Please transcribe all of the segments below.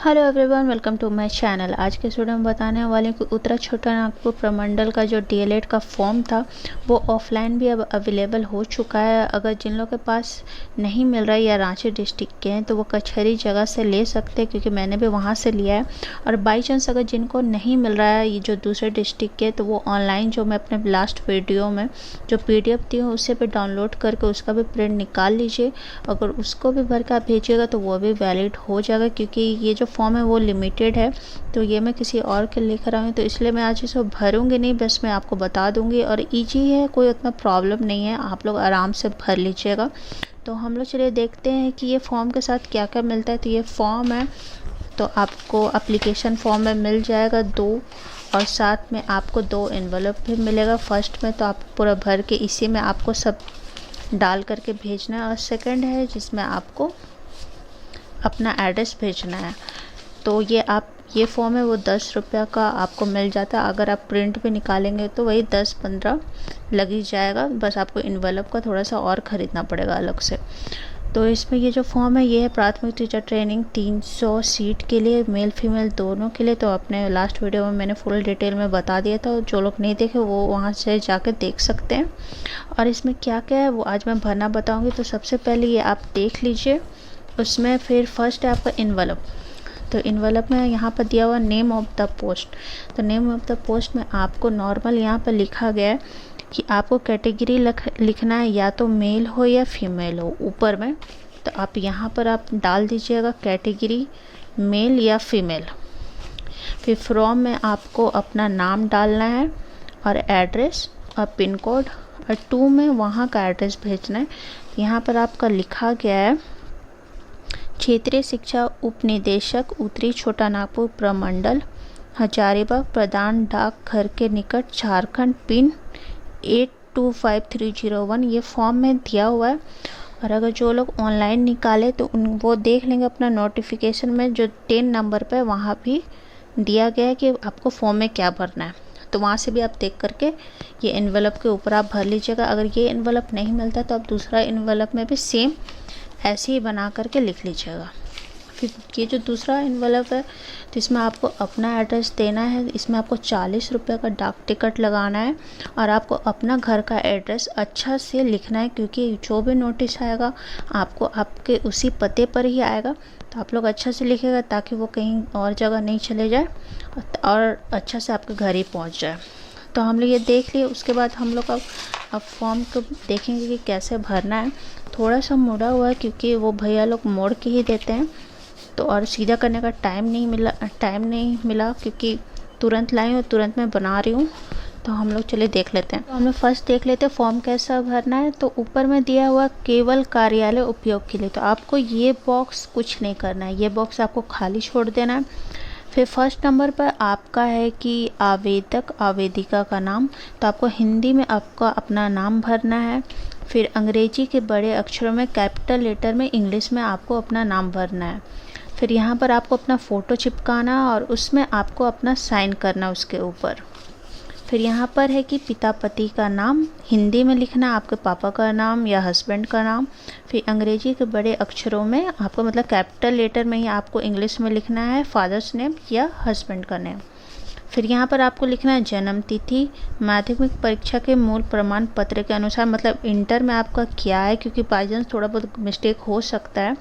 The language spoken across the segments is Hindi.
Hello everyone, welcome to my channel. आज के वीडियो में बताने वाले हैं कि उत्तरा छोटा नागपुर प्रमंडल का जो डीएलएड का फॉर्म था वो ऑफलाइन भी अब अवेलेबल हो चुका है। अगर जिन लोगों के पास नहीं मिल रहा है या रांची डिस्ट्रिक्ट के हैं तो वो कचहरी जगह से ले सकते हैं, क्योंकि मैंने भी वहाँ से लिया है। और बाई चांस अगर जिनको नहीं मिल रहा है ये जो दूसरे डिस्ट्रिक्ट के, तो वो ऑनलाइन जो मैं अपने लास्ट वीडियो में जो PDF दी हूँ उससे भी डाउनलोड करके उसका भी प्रिंट निकाल लीजिए। अगर उसको भी भर के आप भेजिएगा तो वो भी वैलिड हो जाएगा, क्योंकि ये जो फॉर्म है वो लिमिटेड है। तो ये मैं किसी और के लेकर आई हूँ, तो इसलिए मैं आज इसको भरूंगी नहीं, बस मैं आपको बता दूंगी। और ईजी है, कोई उतना प्रॉब्लम नहीं है, आप लोग आराम से भर लीजिएगा। तो हम लोग चलिए देखते हैं कि ये फॉर्म के साथ क्या क्या मिलता है। तो ये फॉर्म है, तो आपको एप्लीकेशन फॉर्म में मिल जाएगा 2, और साथ में आपको 2 एनवलप भी मिलेगा। फर्स्ट में तो आप पूरा भर के इसी में आपको सब डाल करके भेजना है, और सेकंड है जिसमें आपको अपना एड्रेस भेजना है। तो ये फॉर्म है वो 10 रुपये का आपको मिल जाता है। अगर आप प्रिंट भी निकालेंगे तो वही 10-15 लग ही जाएगा, बस आपको इन्वेलप का थोड़ा सा और ख़रीदना पड़ेगा अलग से। तो इसमें ये जो फॉर्म है ये है प्राथमिक टीचर ट्रेनिंग 300 सीट के लिए, मेल फीमेल दोनों के लिए। तो अपने लास्ट वीडियो में मैंने फुल डिटेल में बता दिया था, जो लोग नहीं देखे वो वहाँ से जाकर देख सकते हैं। और इसमें क्या क्या है वो आज मैं भरना बताऊँगी। तो सबसे पहले ये आप देख लीजिए, उसमें फिर फर्स्ट है आपका इन्वेलप। तो इन्वेलप में यहाँ पर दिया हुआ नेम ऑफ द पोस्ट। तो नेम ऑफ द पोस्ट में आपको नॉर्मल यहाँ पर लिखा गया है कि आपको कैटेगरी लिखना है, या तो मेल हो या फीमेल हो ऊपर में। तो आप यहाँ पर आप डाल दीजिएगा कैटेगरी मेल या फीमेल। फिर फ्रॉम में आपको अपना नाम डालना है और एड्रेस और पिन कोड, और 2 में वहाँ का एड्रेस भेजना है। यहाँ पर आपका लिखा गया है क्षेत्रीय शिक्षा उपनिदेशक उत्तरी छोटा नागपुर प्रमंडल, हजारीबाग, प्रधान डाकघर के निकट, झारखंड, पिन 825301। ये फॉर्म में दिया हुआ है। और अगर जो लोग ऑनलाइन निकाले तो वो देख लेंगे अपना नोटिफिकेशन में जो 10 नंबर पे वहाँ भी दिया गया है कि आपको फॉर्म में क्या भरना है। तो वहाँ से भी आप देख करके ये एनवेलप के ऊपर आप भर लीजिएगा। अगर ये एनवेलप नहीं मिलता तो आप दूसरा एनवेलप में भी सेम ऐसे ही बना करके लिख लीजिएगा। फिर ये जो दूसरा एनवेलप है तो इसमें आपको अपना एड्रेस देना है। इसमें आपको 40 रुपये का डाक टिकट लगाना है, और आपको अपना घर का एड्रेस अच्छा से लिखना है, क्योंकि जो भी नोटिस आएगा आपको आपके उसी पते पर ही आएगा। तो आप लोग अच्छा से लिखेगा ताकि वो कहीं और जगह नहीं चले जाए और अच्छा से आपके घर ही पहुँच जाए। तो हम लोग ये देख लिए। उसके बाद हम लोग अब फॉर्म को देखेंगे कि कैसे भरना है। थोड़ा सा मुड़ा हुआ है क्योंकि वो भैया लोग मोड़ के ही देते हैं, तो और सीधा करने का टाइम नहीं मिला क्योंकि तुरंत लाई हूँ, तुरंत मैं बना रही हूँ। तो हम लोग चले देख लेते हैं। तो हम लोग फर्स्ट देख लेते हैं फॉर्म कैसा भरना है। तो ऊपर में दिया हुआ केवल कार्यालय उपयोग के लिए, तो आपको ये बॉक्स कुछ नहीं करना है, ये बॉक्स आपको खाली छोड़ देना है। फिर फर्स्ट नंबर पर आपका है कि आवेदक आवेदिका का नाम, तो आपको हिंदी में आपका अपना नाम भरना है। फिर अंग्रेजी के बड़े अक्षरों में कैपिटल लेटर में इंग्लिश में आपको अपना नाम भरना है। फिर यहाँ पर आपको अपना फ़ोटो चिपकाना और उसमें आपको अपना साइन करना उसके ऊपर। फिर यहाँ पर है कि पिता पति का नाम हिंदी में लिखना, आपके पापा का नाम या हस्बैंड का नाम। फिर अंग्रेजी के बड़े अक्षरों में आपको मतलब कैपिटल लेटर में ही आपको इंग्लिश में लिखना है फादर्स नेम या हस्बैंड का नेम। फिर यहाँ पर आपको लिखना है जन्म तिथि, माध्यमिक परीक्षा के मूल प्रमाण पत्र के अनुसार, मतलब इंटर में आपका क्या है, क्योंकि बाई चांस थोड़ा बहुत मिस्टेक हो सकता है।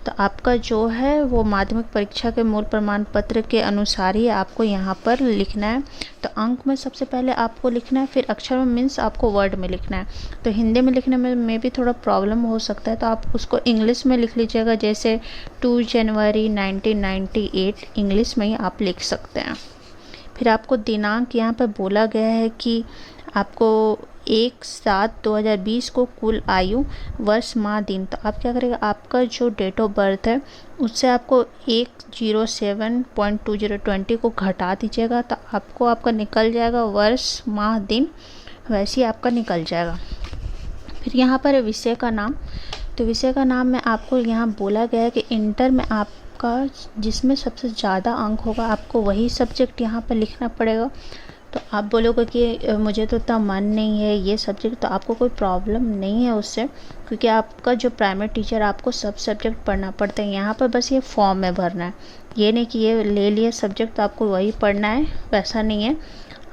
तो आपका जो है वो माध्यमिक परीक्षा के मूल प्रमाण पत्र के अनुसार ही आपको यहाँ पर लिखना है। तो अंक में सबसे पहले आपको लिखना है, फिर अक्षर में मीन्स आपको वर्ड में लिखना है। तो हिंदी में लिखने में भी थोड़ा प्रॉब्लम हो सकता है, तो आप उसको इंग्लिश में लिख लीजिएगा, जैसे 2 जनवरी 1998 इंग्लिश में ही आप लिख सकते हैं। फिर आपको दिनांक यहाँ पर बोला गया है कि आपको 1/7/2020 को कुल आयु वर्ष माह दिन। तो आप क्या करेगा, आपका जो डेट ऑफ बर्थ है उससे आपको 107.2020 को घटा दीजिएगा, तो आपको आपका निकल जाएगा वर्ष माह दिन, वैसे ही आपका निकल जाएगा। फिर यहाँ पर विषय का नाम, तो विषय का नाम में आपको यहाँ बोला गया है कि इंटर में आपका जिसमें सबसे ज़्यादा अंक होगा आपको वही सब्जेक्ट यहाँ पर लिखना पड़ेगा। तो आप बोलोगे कि मुझे तो इतना मन नहीं है ये सब्जेक्ट, तो आपको कोई प्रॉब्लम नहीं है उससे, क्योंकि आपका जो प्राइमरी टीचर आपको सब सब्जेक्ट पढ़ना पड़ता है। यहाँ पर बस ये फॉर्म में भरना है, ये नहीं कि ये ले लिए सब्जेक्ट तो आपको वही पढ़ना है, वैसा नहीं है।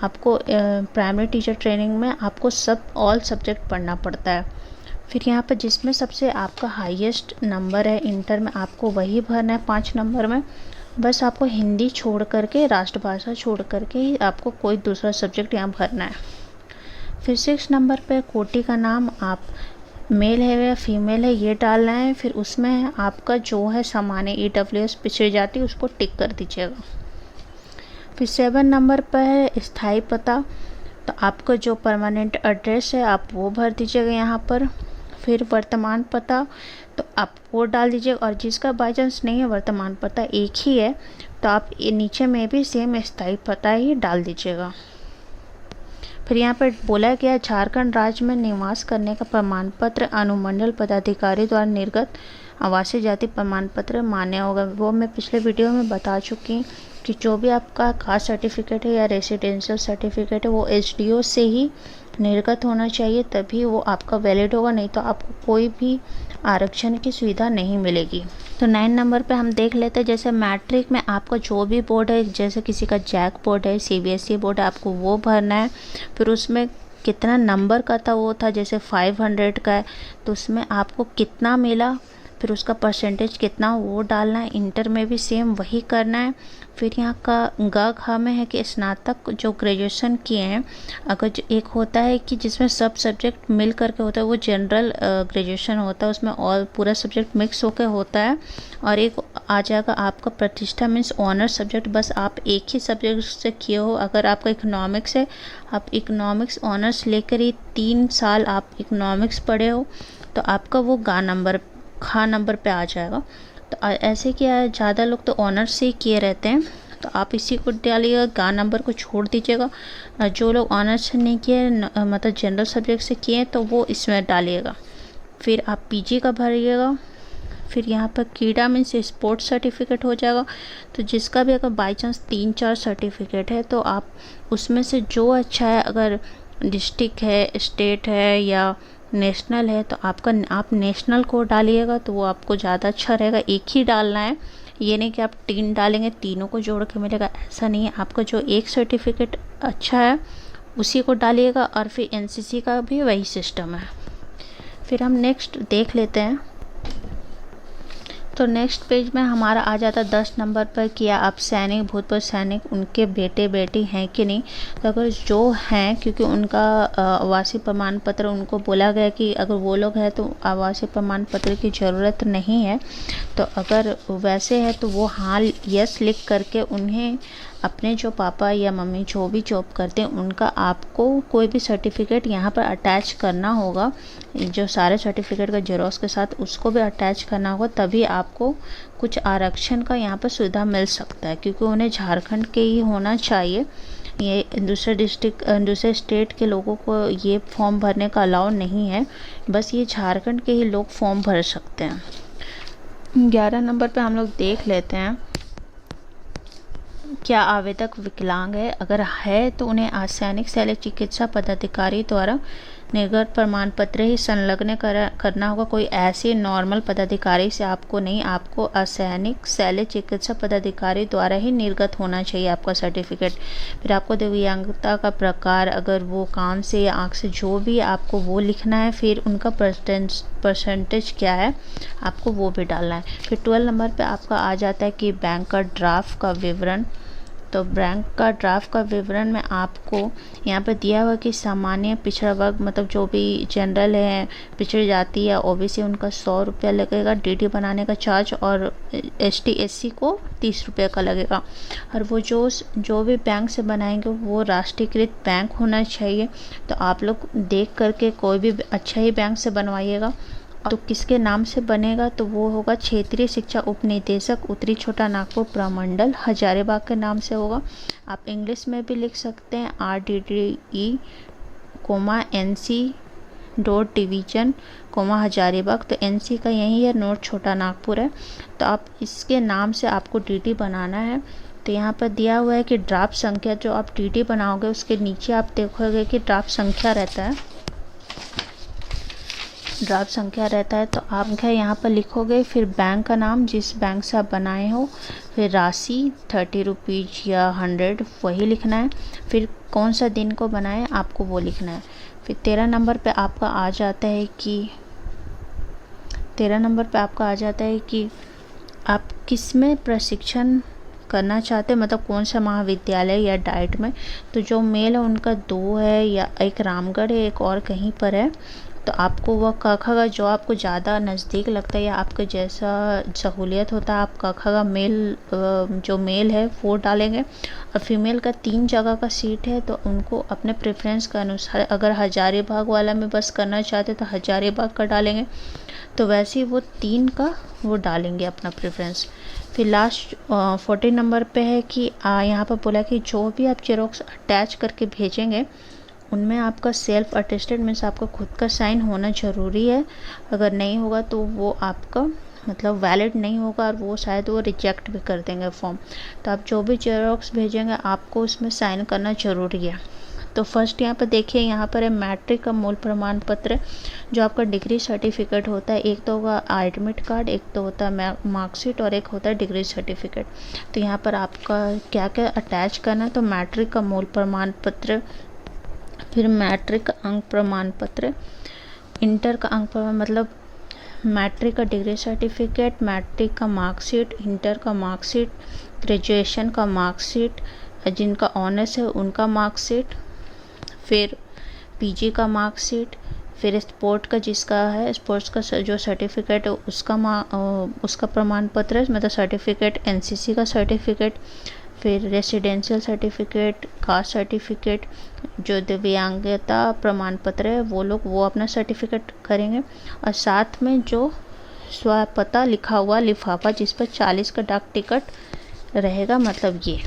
आपको प्राइमरी टीचर ट्रेनिंग में आपको सब ऑल सब्जेक्ट पढ़ना पड़ता है। फिर यहाँ पर जिसमें सबसे आपका हाईएस्ट नंबर है इंटर में, आपको वही भरना है 5 नंबर में। बस आपको हिंदी छोड़ करके, राष्ट्रभाषा छोड़ करके ही आपको कोई दूसरा सब्जेक्ट यहाँ भरना है। फिर 6 नंबर पे कोटि का नाम, आप मेल है या फीमेल है ये डालना है। फिर उसमें आपका जो है सामान्य EWS पिछड़ी जाति उसको टिक कर दीजिएगा। फिर 7 नंबर पर है स्थायी पता, तो आपका जो परमानेंट एड्रेस है आप वो भर दीजिएगा यहाँ पर। फिर वर्तमान पता, तो आप वो डाल दीजिएगा, और जिसका बाई चांस नहीं है वर्तमान पता एक ही है तो आप नीचे में भी सेम स्थायी पता ही डाल दीजिएगा। फिर यहाँ पर बोला गया झारखंड राज्य में निवास करने का प्रमाण पत्र अनुमंडल पदाधिकारी द्वारा निर्गत आवासीय जाति प्रमाण पत्र मान्य होगा। वो मैं पिछले वीडियो में बता चुकी हूँ कि जो भी आपका कास्ट सर्टिफिकेट है या रेसिडेंशियल सर्टिफिकेट है वो SDO से ही निर्गत होना चाहिए, तभी वो आपका वैलिड होगा, नहीं तो आपको कोई भी आरक्षण की सुविधा नहीं मिलेगी। तो 9 नंबर पे हम देख लेते हैं, जैसे मैट्रिक में आपका जो भी बोर्ड है, जैसे किसी का जैक बोर्ड है, CBSE बोर्ड है, आपको वो भरना है। फिर उसमें कितना नंबर का था वो था, जैसे 500 का है तो उसमें आपको कितना मिला, फिर उसका परसेंटेज कितना वो डालना है। इंटर में भी सेम वही करना है। फिर यहाँ का ग में है कि स्नातक जो ग्रेजुएशन किए हैं, अगर जो एक होता है कि जिसमें सब सब्जेक्ट मिल करके होता है वो जनरल ग्रेजुएशन होता है, उसमें और पूरा सब्जेक्ट मिक्स होकर होता है। और एक आ जाएगा आपका प्रतिष्ठा मीन्स ऑनर्स सब्जेक्ट, बस आप एक ही सब्जेक्ट से किए हो। अगर आपका इकोनॉमिक्स है, आप इकोनॉमिक्स ऑनर्स लेकर ही 3 साल आप इकोनॉमिक्स पढ़े हो तो आपका वो खा नंबर पे आ जाएगा। तो ऐसे क्या है, ज़्यादा लोग तो ऑनर्स से ही किए रहते हैं, तो आप इसी को डालिएगा, गा नंबर को छोड़ दीजिएगा। जो लोग ऑनर्स से नहीं किए मतलब जनरल सब्जेक्ट से किए तो वो इसमें डालिएगा। फिर आप PG का भरिएगा। फिर यहाँ पर कीड़ा मीन्स स्पोर्ट्स सर्टिफिकेट हो जाएगा। तो जिसका भी अगर बाई चांस 3-4 सर्टिफिकेट है तो आप उसमें से जो अच्छा है, अगर डिस्ट्रिक्ट है, स्टेट है या नेशनल है, तो आप नेशनल को डालिएगा तो वो आपको ज़्यादा अच्छा रहेगा। एक ही डालना है, ये नहीं कि आप 3 डालेंगे तीनों को जोड़ के मिलेगा, ऐसा नहीं है। आपका जो एक सर्टिफिकेट अच्छा है उसी को डालिएगा। और फिर NCC का भी वही सिस्टम है। फिर हम नेक्स्ट देख लेते हैं। तो नेक्स्ट पेज में हमारा आ जाता है 10 नंबर पर कि आप सैनिक, भूतपूर्व सैनिक, उनके बेटे बेटी हैं कि नहीं। तो अगर जो हैं, क्योंकि उनका आवासीय प्रमाण पत्र उनको बोला गया कि अगर वो लोग हैं तो आवासीय प्रमाण पत्र की ज़रूरत नहीं है। तो अगर वैसे है तो वो हाँ यस लिख करके उन्हें अपने जो पापा या मम्मी जो भी जॉब करते हैं उनका आपको कोई भी सर्टिफिकेट यहाँ पर अटैच करना होगा। जो सारे सर्टिफिकेट का जेरोक्स के साथ उसको भी अटैच करना होगा, तभी आपको कुछ आरक्षण का यहाँ पर सुविधा मिल सकता है, क्योंकि उन्हें झारखंड के ही होना चाहिए। ये दूसरे स्टेट के लोगों को ये फॉर्म भरने का अलाउ नहीं है, बस ये झारखंड के ही लोग फॉर्म भर सकते हैं। 11 नंबर पे हम लोग देख लेते हैं, क्या आवेदक विकलांग है? अगर है तो उन्हें असैनिक शल्य चिकित्सा पदाधिकारी द्वारा निर्गत प्रमाण पत्र ही संलग्न करना होगा। कोई ऐसे नॉर्मल पदाधिकारी से आपको नहीं, आपको असैनिक शल्य चिकित्सा पदाधिकारी द्वारा ही निर्गत होना चाहिए आपका सर्टिफिकेट। फिर आपको दिव्यांगता का प्रकार, अगर वो कान से या आँख से जो भी आपको वो लिखना है। फिर उनका परसेंटेज क्या है आपको वो भी डालना है। फिर 12 नंबर पे आपका आ जाता है कि बैंक का ड्राफ्ट का विवरण। तो बैंक का ड्राफ्ट का विवरण में आपको यहाँ पर दिया हुआ कि सामान्य पिछड़ा वर्ग मतलब जो भी जनरल है, पिछड़ी जाति या OBC उनका 100 रुपया लगेगा DD बनाने का चार्ज, और ST SC को 30 रुपये का लगेगा। और वो जो भी बैंक से बनाएंगे वो राष्ट्रीयकृत बैंक होना चाहिए। तो आप लोग देख करके कोई भी अच्छा ही बैंक से बनवाइएगा। तो किसके नाम से बनेगा तो वो होगा क्षेत्रीय शिक्षा उपनिदेशक उत्तरी छोटा नागपुर प्रमंडल हजारीबाग के नाम से होगा। आप इंग्लिश में भी लिख सकते हैं RDDE, NC डिवीजन, हजारीबाग। तो NC का यही है, नोट छोटा नागपुर है। तो आप इसके नाम से आपको DD बनाना है। तो यहाँ पर दिया हुआ है कि ड्राफ्ट संख्या, जो आप टीटी बनाओगे उसके नीचे आप देखोगे कि ड्राफ्ट संख्या रहता है, ड्राफ्ट संख्या रहता है। तो आप क्या यहाँ पर लिखोगे, फिर बैंक का नाम जिस बैंक से आप बनाए हो, फिर राशि 30 रुपीज़ या 100 वही लिखना है, फिर कौन सा दिन को बनाए आपको वो लिखना है। फिर 13 नंबर पे आपका आ जाता है कि 13 नंबर पे आपका आ जाता है कि आप किस में प्रशिक्षण करना चाहते हैं, मतलब कौन सा महाविद्यालय या डाइट में। तो जो मेल है उनका 2 है, या एक रामगढ़ है, एक और कहीं पर है। तो आपको वह क ख का जो आपको ज़्यादा नज़दीक लगता है या आपके जैसा सहूलियत होता है, आप क ख का जो मेल है वो डालेंगे। और फीमेल का 3 जगह का सीट है, तो उनको अपने प्रेफरेंस के अनुसार, अगर हजारीबाग वाला में बस करना चाहते तो हजारीबाग का डालेंगे, तो वैसे ही वो 3 का वो डालेंगे अपना प्रेफरेंस। फिर लास्ट 14 नंबर पे है कि यहाँ पर बोला कि जो भी आप जेरोक्स अटैच करके भेजेंगे उनमें आपका सेल्फ अटेस्टेड मीन्स आपका खुद का साइन होना ज़रूरी है। अगर नहीं होगा तो वो आपका मतलब वैलिड नहीं होगा और वो शायद वो रिजेक्ट भी कर देंगे फॉर्म। तो आप जो भी जेरोक्स भेजेंगे आपको उसमें साइन करना ज़रूरी है। तो फर्स्ट यहाँ पर देखिए, यहाँ पर है मैट्रिक का मूल प्रमाण पत्र, जो आपका डिग्री सर्टिफिकेट होता है। एक तो होगा एडमिट कार्ड, एक तो होता है मार्कशीट और एक होता है डिग्री सर्टिफिकेट। तो यहाँ पर आपका क्या क्या अटैच करना है, तो मैट्रिक का मूल प्रमाण पत्र, फिर मैट्रिक का अंक प्रमाण पत्र, इंटर का अंक प्रमाण मतलब मैट्रिक का डिग्री सर्टिफिकेट, मैट्रिक का मार्कशीट, इंटर का मार्कशीट, ग्रेजुएशन का मार्कशीट, जिनका ऑनर्स है उनका मार्कशीट, फिर पीजी का मार्कशीट, फिर स्पोर्ट का जिसका है स्पोर्ट्स का जो सर्टिफिकेट है उसका प्रमाण पत्र मतलब सर्टिफिकेट, एनसीसी का सर्टिफिकेट, फिर रेसिडेंशियल सर्टिफिकेट, कास्ट सर्टिफिकेट, जो दिव्यांगता प्रमाण पत्र है वो अपना सर्टिफिकेट करेंगे। और साथ में जो स्वपता लिखा हुआ लिफाफा जिस पर 40 का डाक टिकट रहेगा, मतलब ये।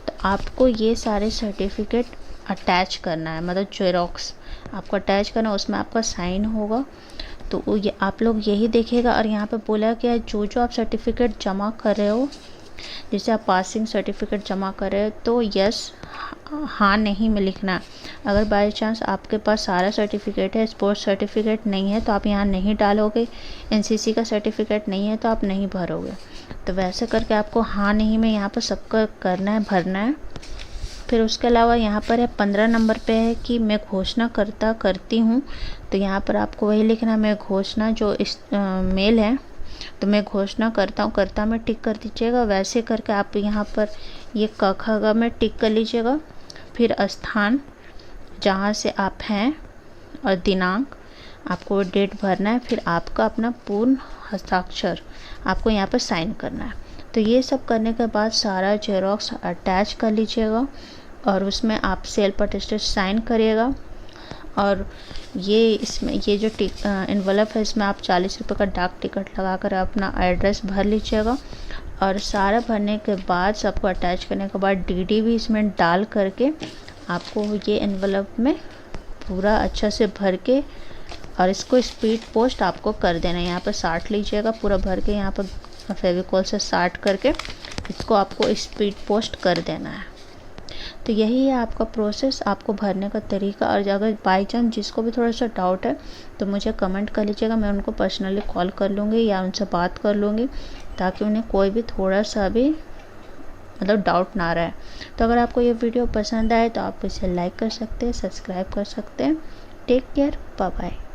तो आपको ये सारे सर्टिफिकेट अटैच करना है, मतलब जेरोक्स आपको अटैच करना है, उसमें आपका साइन होगा। तो ये आप लोग यही देखिएगा। और यहाँ पे बोला कि जो आप सर्टिफिकेट जमा कर रहे हो, जैसे आप पासिंग सर्टिफिकेट जमा कर रहे हो तो यस हाँ नहीं में लिखना। अगर बाय चांस आपके पास सारा सर्टिफिकेट है, स्पोर्ट्स सर्टिफिकेट नहीं है तो आप यहाँ नहीं डालोगे, एनसीसी का सर्टिफिकेट नहीं है तो आप नहीं भरोगे। तो वैसे करके आपको हाँ नहीं में यहाँ पर सबका करना है, भरना है। फिर उसके अलावा यहाँ पर है 15 नंबर पे है कि मैं घोषणा करती हूँ। तो यहाँ पर आपको वही लिखना है, मैं घोषणा जो इस मेल है तो मैं घोषणा करता हूँ, करता में टिक कर दीजिएगा। वैसे करके आप यहाँ पर ये क ख ग में टिक कर लीजिएगा। फिर स्थान जहाँ से आप हैं और दिनांक आपको डेट भरना है। फिर आपका अपना पूर्ण हस्ताक्षर आपको यहाँ पर साइन करना है। तो ये सब करने के बाद सारा जेरोक्स अटैच कर लीजिएगा और उसमें आप सेल्फ अटेस्टेड साइन करिएगा। और ये इसमें ये जो एनवलप है इसमें आप 40 रुपये का डाक टिकट लगा कर अपना एड्रेस भर लीजिएगा। और सारा भरने के बाद सबको अटैच करने के बाद डीडी भी इसमें डाल करके आपको ये एनवलप में पूरा अच्छा से भर के और इसको स्पीड पोस्ट आपको कर देना है। यहाँ पर 60 लीजिएगा पूरा भर के, यहाँ पर फेविकॉल से 60 करके इसको आपको स्पीड पोस्ट कर देना है। तो यही है आपका प्रोसेस, आपको भरने का तरीका। और अगर बाई चांस जिसको भी थोड़ा सा डाउट है तो मुझे कमेंट कर लीजिएगा, मैं उनको पर्सनली कॉल कर लूँगी या उनसे बात कर लूँगी ताकि उन्हें कोई भी थोड़ा सा भी मतलब डाउट ना रहे। तो अगर आपको ये वीडियो पसंद आए तो आप इसे लाइक कर सकते हैं, सब्सक्राइब कर सकते हैं। Take care, bye bye.